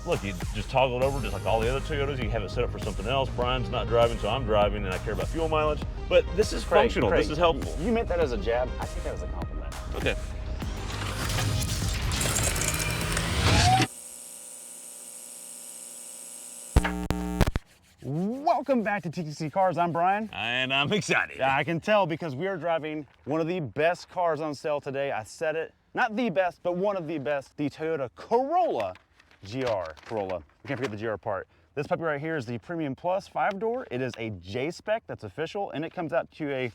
look, you just toggle it over just like all the other Toyotas. You have it set up for something else. Brian's not driving, so I'm driving, and I care about fuel mileage. But this is functional. Craig, this is helpful. You meant that as a jab. I think that was a compliment. Okay. Welcome back to TTC Cars. I'm Brian. And I'm excited. Yeah, I can tell because we are driving one of the best cars on sale today. I said it. Not the best, but one of the best. The Toyota Corolla GR Corolla. We can't forget the GR part. This puppy right here is the Premium Plus 5-door. It is a J-spec, that's official, and it comes out to a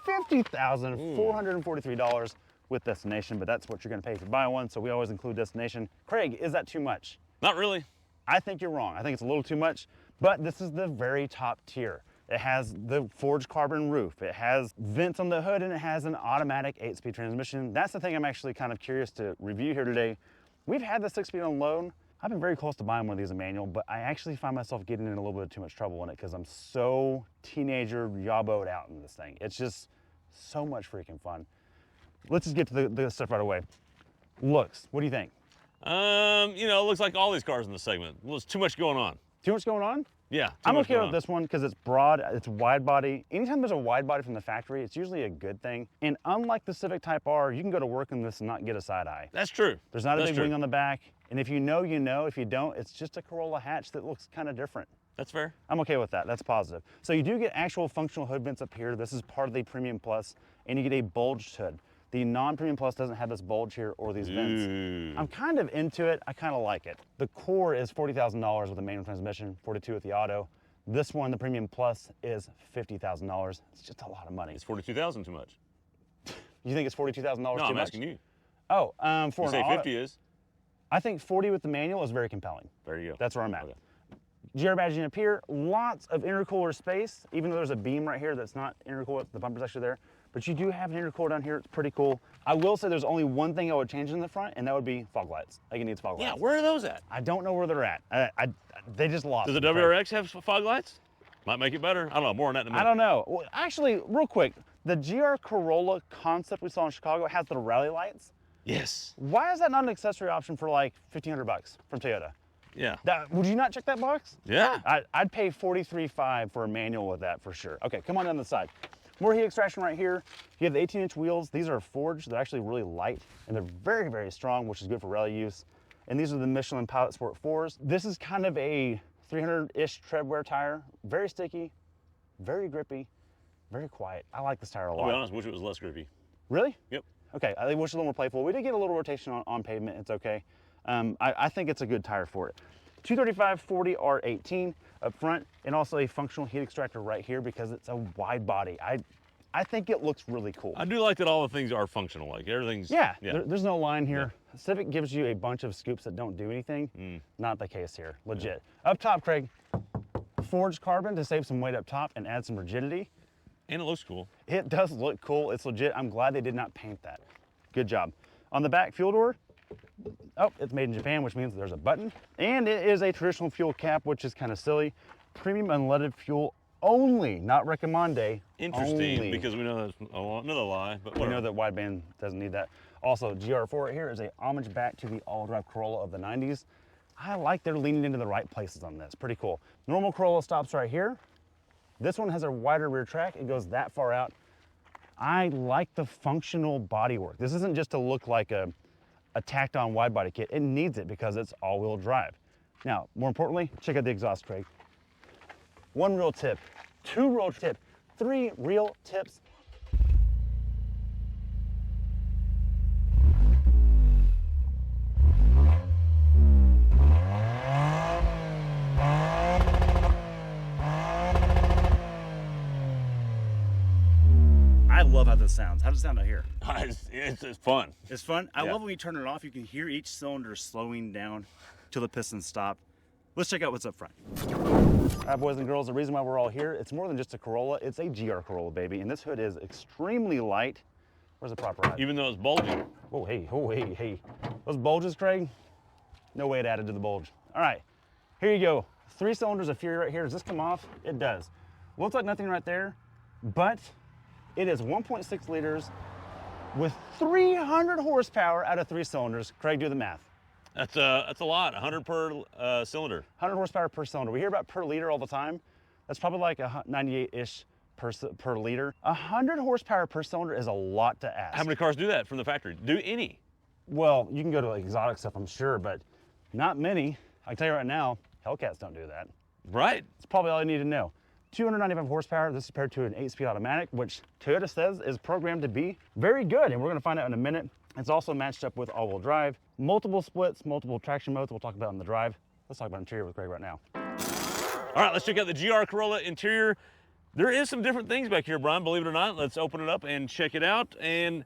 $50,443 with destination, but that's what you're gonna pay if you buy one, so we always include destination. Craig, is that too much? Not really. I think you're wrong. I think it's a little too much, but this is the very top tier. It has the forged carbon roof. It has vents on the hood, and it has an automatic 8-speed transmission. That's the thing I'm actually kind of curious to review here today. We've had the 6-speed on loan. I've been very close to buying one of these in manual, but I actually find myself getting in a little bit of too much trouble in it because I'm so teenager yaboed out in this thing. It's just so much freaking fun. Let's just get to the stuff right away. Looks, what do you think? You know, it looks like all these cars in the segment. Well, there's too much going on. Too much going on? Yeah, I'm okay with this one because it's broad, it's wide body. Anytime there's a wide body from the factory, it's usually a good thing. And unlike the Civic Type R, you can go to work in this and not get a side eye. That's true. There's not a big wing on the back. And if you know, you know. If you don't, it's just a Corolla hatch that looks kind of different. That's fair. I'm okay with that. That's positive. So you do get actual functional hood vents up here. This is part of the Premium Plus, and you get a bulged hood. The non-Premium Plus doesn't have this bulge here or these vents. I'm kind of into it. I kind of like it. The core is $40,000 with a manual transmission, $42,000 with the auto. This one, the Premium Plus, is $50,000. It's just a lot of money. It's $42,000 too much. You think it's $42,000 too much? No, I'm asking you. Oh, for you an say auto, 50 is? I think 40 with the manual is very compelling. There you go. That's where I'm at. Okay. GR badging up here, lots of intercooler space, even though there's a beam right here that's not intercooler, the bumper's actually there. But you do have an intercooler down here, it's pretty cool. I will say there's only one thing I would change in the front, and that would be fog lights. I think it needs fog lights. Yeah, where are those at? I don't know where they're at. They just lost. Does the WRX have fog lights? Might make it better. I don't know, more on that in a minute. I don't know. Well, actually, real quick, the GR Corolla concept we saw in Chicago has the rally lights. Yes. Why is that not an accessory option for like $1,500 from Toyota? Yeah. Would you not check that box? Yeah. I'd pay $43,500 for a manual with that for sure. Okay, come on down the side. More heat extraction right here. You have the 18-inch wheels. These are forged. They're actually really light, and they're very, very strong, which is good for rally use. And these are the Michelin Pilot Sport 4s. This is kind of a 300-ish tread wear tire. Very sticky, very grippy, very quiet. I like this tire a lot. I'll be honest, wish it was less grippy. Really? Yep. Okay, I wish it was a little more playful. We did get a little rotation on pavement, it's okay. I think it's a good tire for it. 235/40 R18 up front, and also a functional heat extractor right here because it's a wide body. I think it looks really cool. I do like that all the things are functional, like everything's... Yeah. There's no line here. Yeah. Civic gives you a bunch of scoops that don't do anything. Not the case here, legit. Yeah. Up top, Craig, forged carbon to save some weight up top and add some rigidity. And it looks cool. It does look cool. It's legit. I'm glad they did not paint that. Good job. On the back fuel door, oh, it's made in Japan, which means there's a button. And it is a traditional fuel cap, which is kind of silly. Premium unleaded fuel only, not recommende. Interesting, only. because we know that's another lie, but whatever. We know that wideband doesn't need that. Also, GR4 right here is a homage back to the all-drive Corolla of the 90s. I like they're leaning into the right places on this. Pretty cool. Normal Corolla stops right here. This one has a wider rear track. It goes that far out. I like the functional bodywork. This isn't just to look like a tacked on wide body kit. It needs it because it's all-wheel drive. Now, more importantly, check out the exhaust, Craig. 1 real tip, 2 real tip, 3 real tips. I love how this sounds. How does it sound out here? It's fun. It's fun. I love when you turn it off, you can hear each cylinder slowing down till the pistons stop. Let's check out what's up front. All right, boys and girls, the reason why we're all here, it's more than just a Corolla, it's a GR Corolla, baby. And this hood is extremely light. Where's the proper height? Even though it's bulging. Oh, hey. Those bulges, Craig, no way it added to the bulge. All right, here you go. 3 cylinders of Fury right here. Does this come off? It does. Looks like nothing right there, but it is 1.6 liters with 300 horsepower out of 3 cylinders. Craig, do the math. That's a lot. 100 per cylinder. 100 horsepower per cylinder. We hear about per liter all the time. That's probably like a 98-ish per liter. 100 horsepower per cylinder is a lot to ask. How many cars do that from the factory? Do any? Well, you can go to like exotic stuff, I'm sure, but not many. I can tell you right now, Hellcats don't do that. Right. That's probably all you need to know. 295 horsepower. This is paired to an 8-speed automatic, which Toyota says is programmed to be very good, and we're going to find out in a minute. It's also matched up with all-wheel drive, multiple splits, multiple traction modes. We'll talk about in the drive. Let's talk about interior with Greg right now. All right, let's check out the GR Corolla interior. There is some different things back here, Brian, believe it or not. Let's open it up and check it out. And,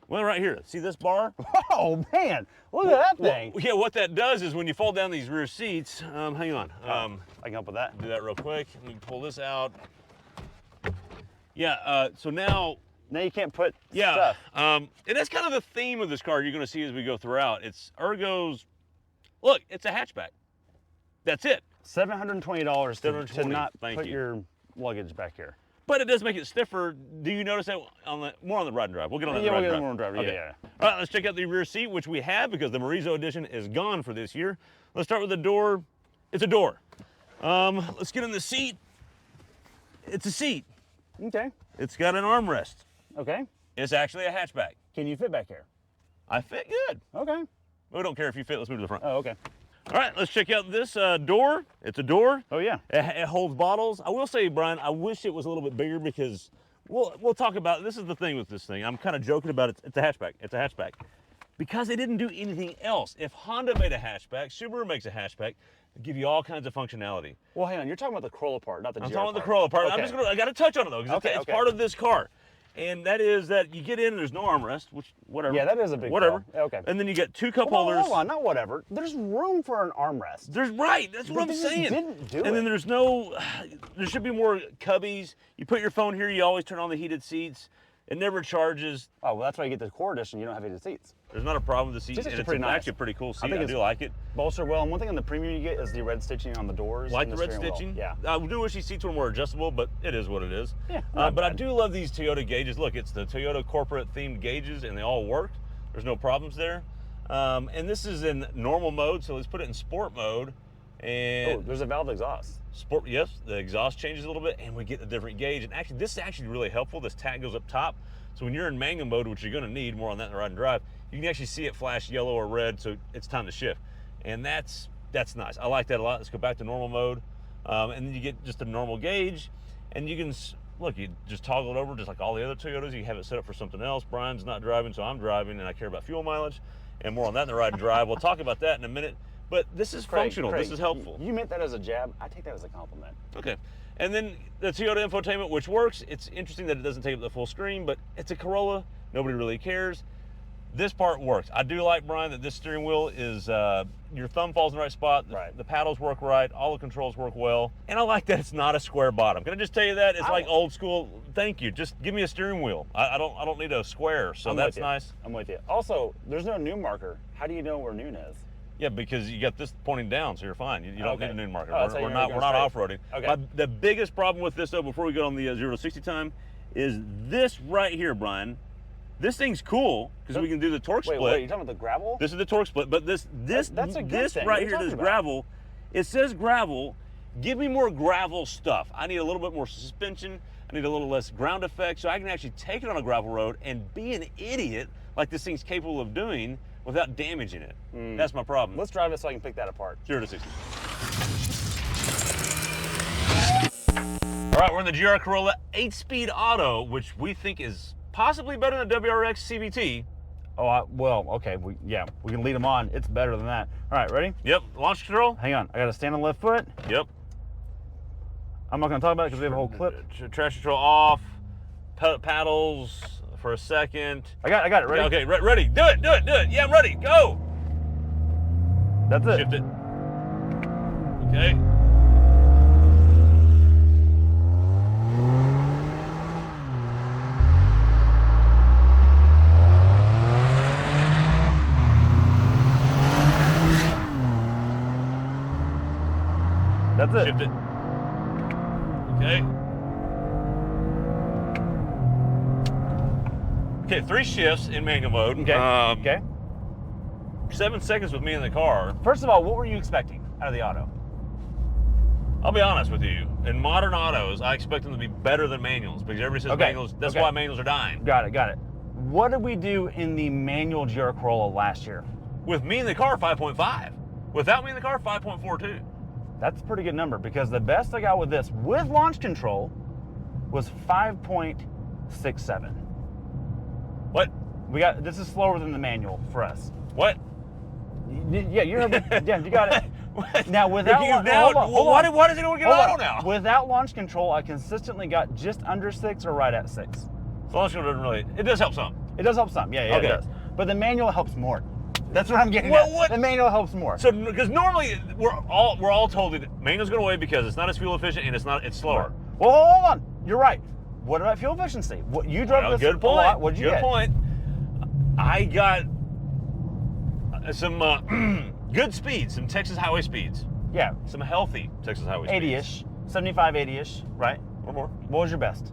well, right here, see this bar? Oh, man, look at that thing. Well, yeah, what that does is when you fold down these rear seats, hang on. I can help with that. Do that real quick. Let me pull this out. Yeah, so now you can't put stuff. And that's kind of the theme of this car you're gonna see as we go throughout. It's ergos, look, it's a hatchback. That's it. $720 to not put your luggage back here. But it does make it stiffer. Do you notice that more on the ride and drive? We'll get on that yeah, ride we'll and get on the drive. ride and drive. Okay. Yeah. All right, let's check out the rear seat, which we have because the Marizo edition is gone for this year. Let's start with the door. It's a door. Let's get in the seat. It's a seat. Okay. It's got an armrest. Okay. It's actually a hatchback. Can you fit back here? I fit good. Okay. We don't care if you fit. Let's move to the front. Oh, okay. All right, let's check out this door. It's a door. Oh, yeah. It holds bottles. I will say, Brian, I wish it was a little bit bigger because we'll talk about, this is the thing with this thing. I'm kind of joking about it. It's a hatchback. It's a hatchback. Because they didn't do anything else. If Honda made a hatchback, Subaru makes a hatchback, they give you all kinds of functionality. Well, hang on. You're talking about the Corolla part, not the GR I'm talking about the part. Corolla part. Okay. I got to touch on it, though, because Okay, it's part of this car. And that is that you get in and there's no armrest, which, whatever. Yeah, that is a big whatever. call. Okay. And then you get two cup holders. Hold on, not whatever. There's room for an armrest. That's what I'm They just saying. didn't do and then it. there's no, there should be more cubbies. You put your phone here, you always turn on the heated seats. It never charges. Oh, well, that's why you get the Core Edition. You don't have heated seats. There's not a problem with the seat. It's actually It's pretty nice. actually a pretty cool seat. think I it's do like it. Bolster well, and one thing on the premium you get is the red stitching on the doors. Like and the red steering wheel. stitching. Yeah. I do wish these seats were more adjustable, but it is what it is. Yeah, but I bad. do love these Toyota gauges. Look, it's the Toyota corporate themed gauges, and they all worked. There's no problems there. And this is in normal mode, so let's put it in sport mode. And Oh, there's a valve exhaust. sport, yes, the exhaust changes a little bit, and we get a different gauge. And actually, this is actually really helpful. This tag goes up top. So when you're in manual mode, which you're gonna need, more on that in the ride and drive, you can actually see it flash yellow or red, so it's time to shift. And that's nice. I like that a lot. Let's go back to normal mode. And then you get just a normal gauge, and you can, look, you just toggle it over just like all the other Toyotas. You have it set up for something else. Brian's not driving, so I'm driving, and I care about fuel mileage, and more on that in the ride and drive. We'll talk about that in a minute. But this is functional. Craig, this is helpful. You meant that as a jab. I take that as a compliment. Okay. And then the Toyota infotainment, which works. It's interesting that it doesn't take up the full screen, but it's a Corolla. Nobody really cares. This part works. I do like, Brian, that this steering wheel is, your thumb falls in the right spot. Right. The paddles work right. All the controls work well. And I like that it's not a square bottom. Can I just tell you that? It's like old school. Thank you. Just give me a steering wheel. I don't need a square, so that's nice. I'm with you. Also, there's no noon marker. How do you know where noon is? Yeah, because you got this pointing down, so you're fine. You don't need a noon marker. Oh, we're not off-roading. Okay. The biggest problem with this, though, before we go on the 0 to 60 time, is this right here, Brian. This thing's cool because we can do the torque split. Wait, you talking about the gravel? This is the torque split, but this that's a good this thing. right What are you here, this talking about? gravel, it says gravel. Give me more gravel stuff. I need a little bit more suspension. I need a little less ground effect, so I can actually take it on a gravel road and be an idiot like this thing's capable of doing without damaging it. That's my problem. Let's drive it so I can pick that apart. 0 to 60. All right, we're in the GR Corolla 8-speed auto, which we think is possibly better than the WRX CVT. Oh, well, okay. We can lead them on. It's better than that. All right, ready? Yep, launch control. Hang on. I got to stand on the left foot. Yep. I'm not going to talk about it because we have a whole clip. Traction control off. Paddles for a second. I got it. Ready? Yeah, okay, ready. Do it. Yeah, I'm ready. Go. That's it. Shift it. Okay. That's it. Shift it. Okay. Okay, 3 shifts in manual mode. Okay. Okay. 7 seconds with me in the car. First of all, what were you expecting out of the auto? I'll be honest with you. In modern autos, I expect them to be better than manuals because everybody says manuals. That's why manuals are dying. Got it. What did we do in the manual GR Corolla last year? With me in the car, 5.5. Without me in the car, 5.42. That's a pretty good number because the best I got with this, with launch control, was 5.67. What? This is slower than the manual for us. What? Yeah, you got it. Now without why does anyone get auto now? Without launch control, I consistently got just under 6 or right at 6. So launch control doesn't really. It does help some. It does help some. Yeah, okay. It does. But the manual helps more. That's what I'm getting at. What? The manual helps more. So because normally we're all told that manual's going to win because it's not as fuel efficient and it's slower. Well, hold on. You're right. What about fuel efficiency? What you drove this good a point. lot. What did you get? Good point. I got some good speeds, some Texas highway speeds. Yeah. Some healthy Texas highway 80-ish, 75, 80-ish, right? Or more. What was your best?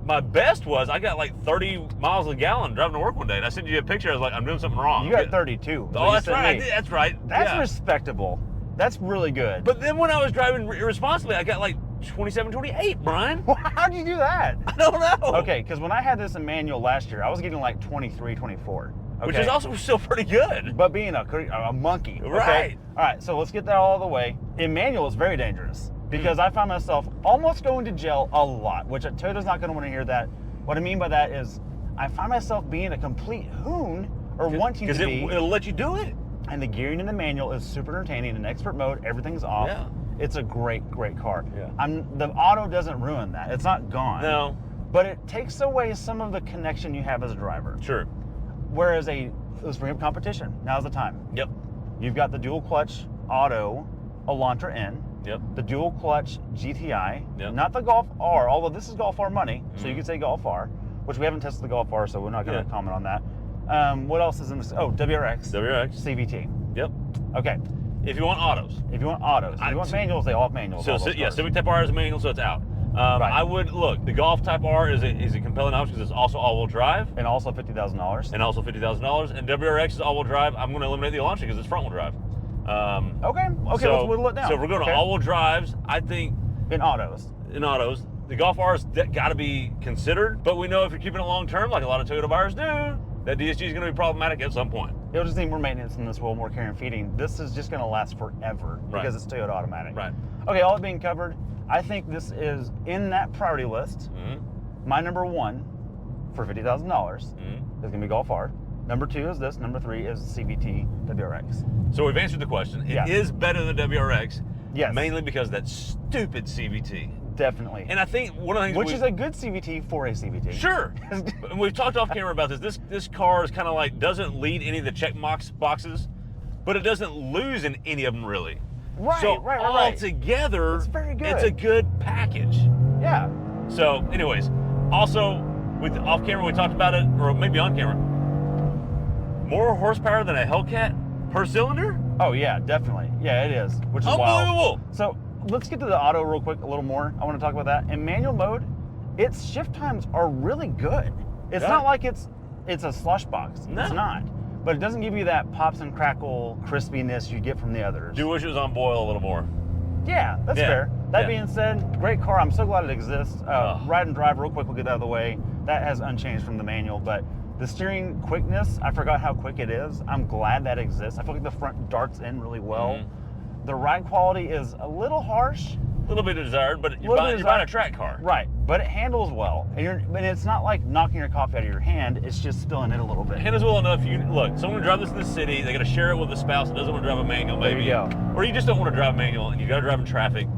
My best was I got like 30 miles a gallon driving to work one day, and I sent you a picture. I was like, I'm doing something wrong. You got 32. Oh, that's right. That's right. That's respectable. That's really good. But then when I was driving irresponsibly, I got like 27, 28, Brian. How'd you do that? I don't know. Okay, because when I had this in manual last year, I was getting like 23, 24. Okay? Which is also still pretty good. But being a monkey. Okay? Right. All right, so let's get that all the way. In manual, it's very dangerous because I find myself almost going to jail a lot, which Toyota's not going to want to hear that. What I mean by that is I find myself being a complete hoon or wanting to be. Because it'll let you do it. And the gearing in the manual is super entertaining. In expert mode, everything's off. Yeah. It's a great car. Yeah. The auto doesn't ruin that. It's not gone. No. But it takes away some of the connection you have as a driver. Sure. Whereas let's bring up competition. Now's the time. Yep. You've got the dual clutch auto Elantra N. Yep. The dual clutch GTI. Yep. Not the Golf R, although this is Golf R money, so you could say Golf R, which we haven't tested the Golf R, so we're not going to comment on that. What else is in this? Oh, WRX. WRX. CVT. Yep. Okay. If you want autos. If you want autos. If you want manuals, they all have manuals. So, Civic Type R is a manual, so it's out. Right. I would, look, the Golf Type R is a compelling option because it's also all-wheel drive. And also $50,000. And also $50,000. And WRX is all-wheel drive. I'm going to eliminate the Elantra because it's front-wheel drive. Okay, so, let's whittle it down. So if we're going to all-wheel drives, I think... In autos, the Golf R has got to be considered, but we know if you're keeping it long-term, like a lot of Toyota buyers do, that DSG is going to be problematic at some point. It'll just need more maintenance in this world, more care and feeding. This is just going to last forever because it's Toyota automatic. Right. Okay, all it being covered, I think this is in that priority list. My number one for $50,000 is going to be Golf R. Number 2 is this. Number 3 is CVT WRX. So we've answered the question. It is better than the WRX. Yes. Mainly because of that stupid CVT. Definitely. And I think one of the things which is a good CVT for a CVT. Sure. And we've talked off camera about this. This car is kind of like doesn't lead any of the check boxes, but it doesn't lose in any of them really. Right. So right. all together, it's very good. It's a good package. Yeah. So, anyways, also off camera we talked about it, or maybe on camera. More horsepower than a Hellcat per cylinder? Oh yeah, definitely. Yeah, it is. Which is unbelievable. Wild. So let's get to the auto real quick a little more. I want to talk about that. In manual mode, its shift times are really good. It's not like it's a slush box. No. It's not. But it doesn't give you that pops and crackle crispiness you get from the others. Do wish it was on boil a little more. Yeah, that's fair. That being said, great car. I'm so glad it exists. Ride and drive real quick, we'll get that out of the way. That has unchanged from the manual, but the steering quickness, I forgot how quick it is. I'm glad that exists. I feel like the front darts in really well. The ride quality is a little harsh. A little bit desired, but you're buying a track car. Right, but it handles well. And it's not like knocking your coffee out of your hand, it's just spilling it a little bit. It handles well enough. Look, someone to drive this in the city, they got to share it with a spouse that doesn't want to drive a manual, maybe. There you go. Or you just don't want to drive a manual and you got to drive in traffic.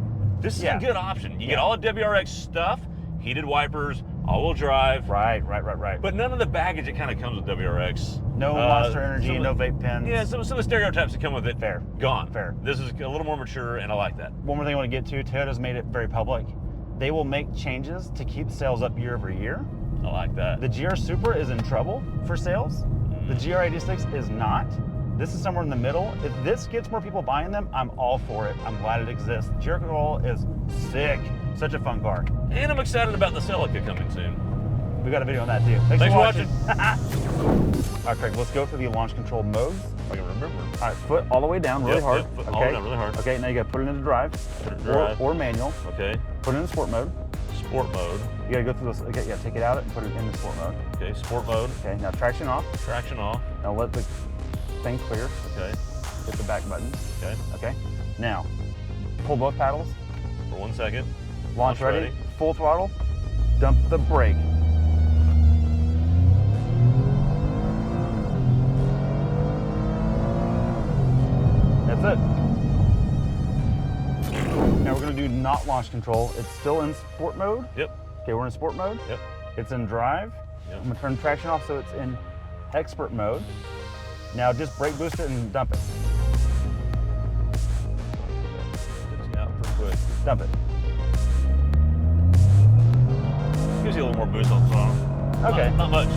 This is a good option. You get all the WRX stuff, heated wipers, all-wheel drive. Right. But none of the baggage that kind of comes with WRX. No Monster Energy, no vape pens. Yeah, some of the stereotypes that come with it. Fair. Gone. Fair. This is a little more mature, and I like that. One more thing I want to get to, Toyota's made it very public. They will make changes to keep sales up year over year. I like that. The GR Supra is in trouble for sales. The GR86 is not. This is somewhere in the middle. If this gets more people buying them, I'm all for it. I'm glad it exists. GR Corolla is sick. Such a fun car. And I'm excited about the Celica coming soon. We got a video on that too. Thanks for watching. All right, Craig, let's go through the launch control modes if I can remember. All right, foot all the way down really Yep, hard. yep, foot all the way down really hard. Okay, now you gotta put it into drive. Put it in drive. Or manual. Okay. Put it in sport mode. Sport mode. You gotta go through this, okay, yeah, take it out and put it in the sport mode. Okay, sport mode. Okay, now traction off. Traction off. Now let the thing clear. Okay. Hit the back button. Okay. Okay. Now, pull both paddles. For 1 second. Launch ready. Full throttle. Dump the brake. That's it. Now we're gonna do not launch control. It's still in sport mode. Yep. Okay, we're in sport mode. Yep. It's in drive. Yep. I'm gonna turn traction off so it's in expert mode. Now just brake boost it and dump it. Just out for quick. Dump it. Gives you a little more boost on the throttle. Okay. Not much.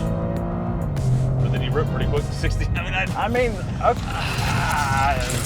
But then you rip pretty quick to 60. I mean, okay.